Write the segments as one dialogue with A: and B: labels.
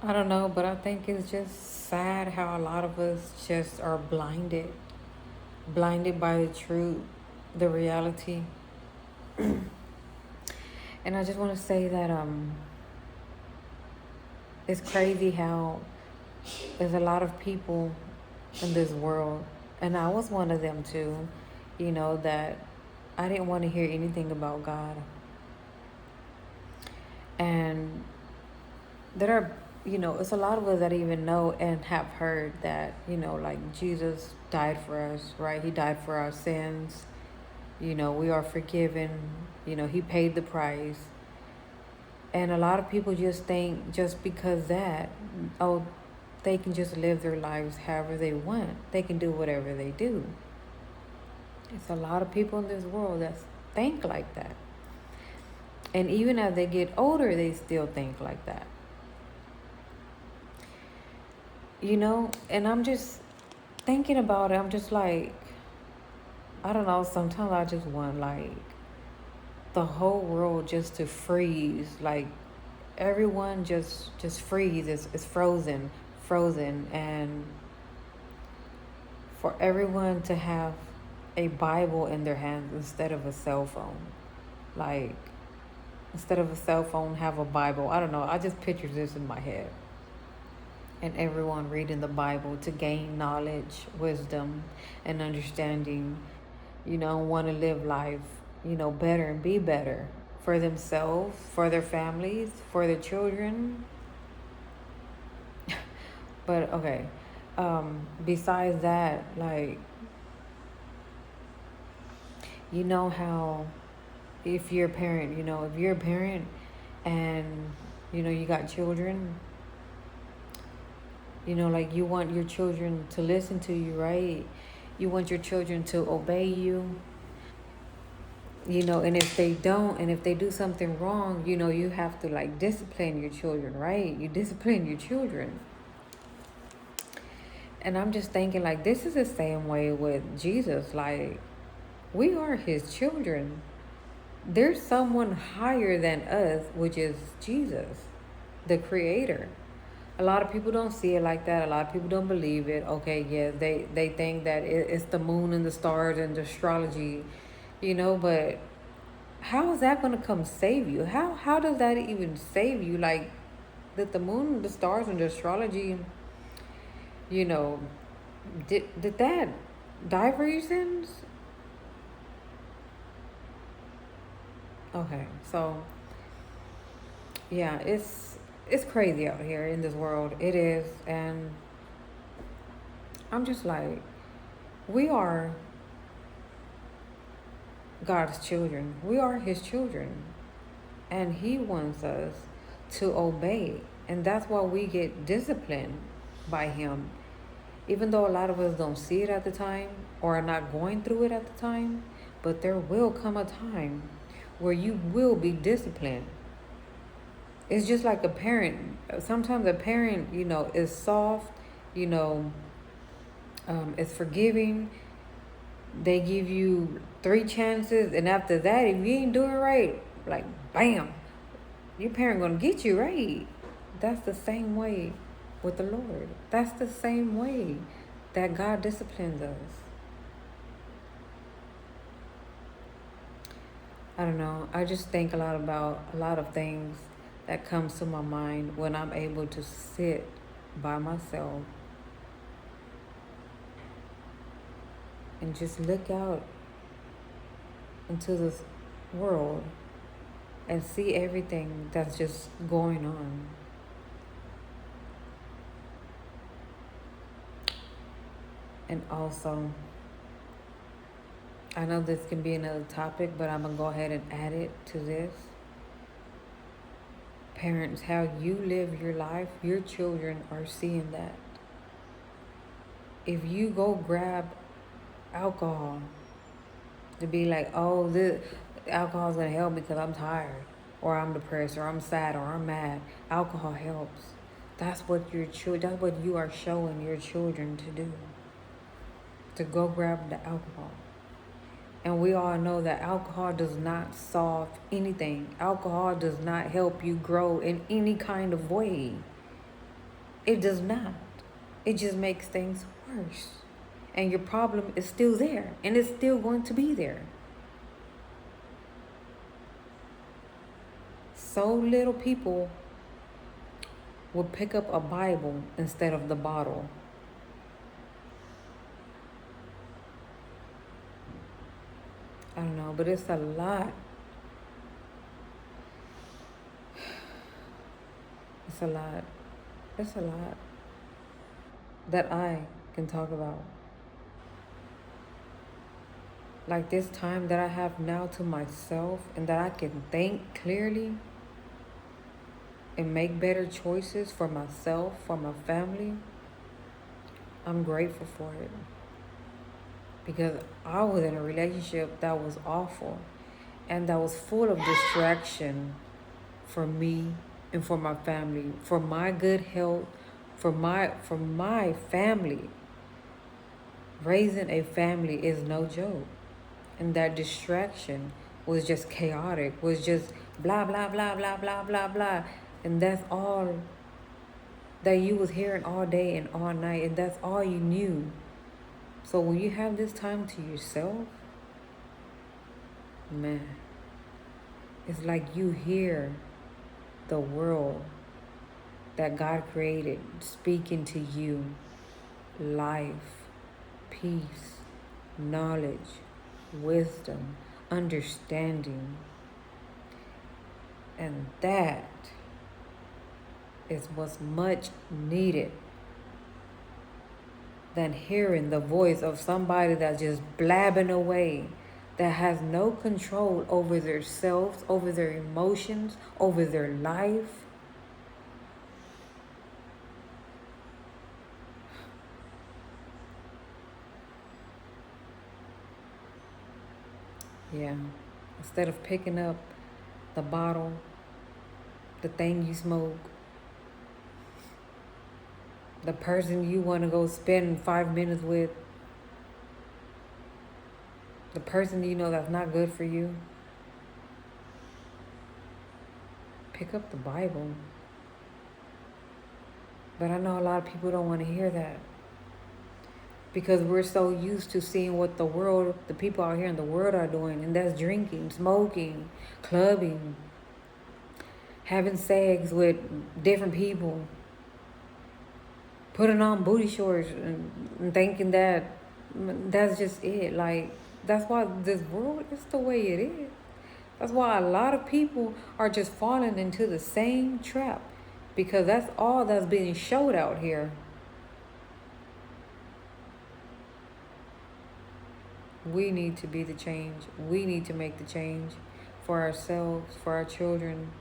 A: I don't know, but I think it's just sad how a lot of us just are blinded by the truth, the reality. And I just want to say that it's crazy how there's a lot of people in this world, and I was one of them too, that I didn't want to hear anything about God. And there are, it's a lot of us that even know and have heard that, like Jesus died for us, right? He died for our sins. We are forgiven. He paid the price. And a lot of people just think just because that, oh, they can just live their lives however they want. They can do whatever they do. It's a lot of people in this world that think like that. And even as they get older, they still think like that. And I'm just thinking about it. I'm just like, I don't know, sometimes I just want like the whole world just to freeze. Like everyone just freeze. It's frozen, and for everyone to have a Bible in their hands instead of a cell phone. Like, instead of a cell phone, have a Bible. I don't know. I just picture this in my head. And everyone reading the Bible to gain knowledge, wisdom, and understanding, want to live life, better and be better for themselves, for their families, for their children. But okay, besides that, like, how if you're a parent, and, you got children, like you want your children to listen to you, right? You want your children to obey you, and if they don't, and if they do something wrong, you have to like discipline your children, right? You discipline your children. And I'm just thinking, like, this is the same way with Jesus. Like, we are his children. There's someone higher than us, which is Jesus, the creator. A lot of people don't see it like that. A lot of people don't believe it. Okay, yeah, they think that it's the moon and the stars and the astrology, but how is that going to come save you? How does that even save you? Like, that the moon, the stars, and the astrology, you know, did that die for your sins? Okay, so yeah, it's crazy out here in this world. It is, and I'm just like, we are God's children. We are his children. And he wants us to obey. And that's why we get disciplined by him. Even though a lot of us don't see it at the time or are not going through it at the time, but there will come a time where you will be disciplined. It's just like a parent. Sometimes a parent, is soft, you know, is forgiving. They give you 3 chances, and after that, if you ain't doing right, like bam, your parent gonna get you right. That's the same way with the Lord. That's the same way that God disciplines us. I don't know. I just think a lot about a lot of things that comes to my mind when I'm able to sit by myself and just look out into this world and see everything that's just going on. And also, I know this can be another topic, but I'm going to go ahead and add it to this. Parents, how you live your life, your children are seeing that. If you go grab alcohol to be like, oh, this alcohol's going to help me because I'm tired, or I'm depressed, or I'm sad, or I'm mad, alcohol helps. That's what that's what you are showing your children to do. To go grab the alcohol. And we all know that alcohol does not solve anything. Alcohol does not help you grow in any kind of way. It does not. It just makes things worse. And your problem is still there, and it's still going to be there. So little people will pick up a Bible instead of the bottle. I don't know, but it's a lot. It's a lot. It's a lot that I can talk about. Like this time that I have now to myself and that I can think clearly and make better choices for myself, for my family, I'm grateful for it. Because I was in a relationship that was awful and that was full of distraction for me and for my family, for my good health, for my family. Raising a family is no joke. And that distraction was just chaotic, was just blah blah blah blah blah blah blah. And that's all that you was hearing all day and all night, and that's all you knew. So when you have this time to yourself, man, it's like you hear the world that God created speaking to you. Life, peace, knowledge, wisdom, understanding. And that is what's much needed than hearing the voice of somebody that's just blabbing away, that has no control over their selves, over their emotions, over their life. Yeah. Instead of picking up the bottle, the thing you smoke, the person you want to go spend 5 minutes with, the person you know that's not good for you, pick up the Bible. But I know a lot of people don't want to hear that because we're so used to seeing what the people out here in the world are doing, and that's drinking, smoking, clubbing, having sex with different people, putting on booty shorts and thinking that that's just it. Like, that's why this world is the way it is. That's why a lot of people are just falling into the same trap, because that's all that's being showed out here. We need to be the change. We need to make the change for ourselves, for our children,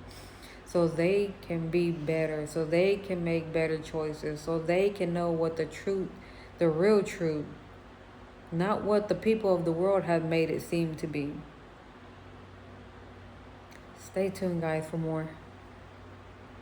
A: so they can be better, so they can make better choices, so they can know what the truth, the real truth, not what the people of the world have made it seem to be. Stay tuned, guys, for more.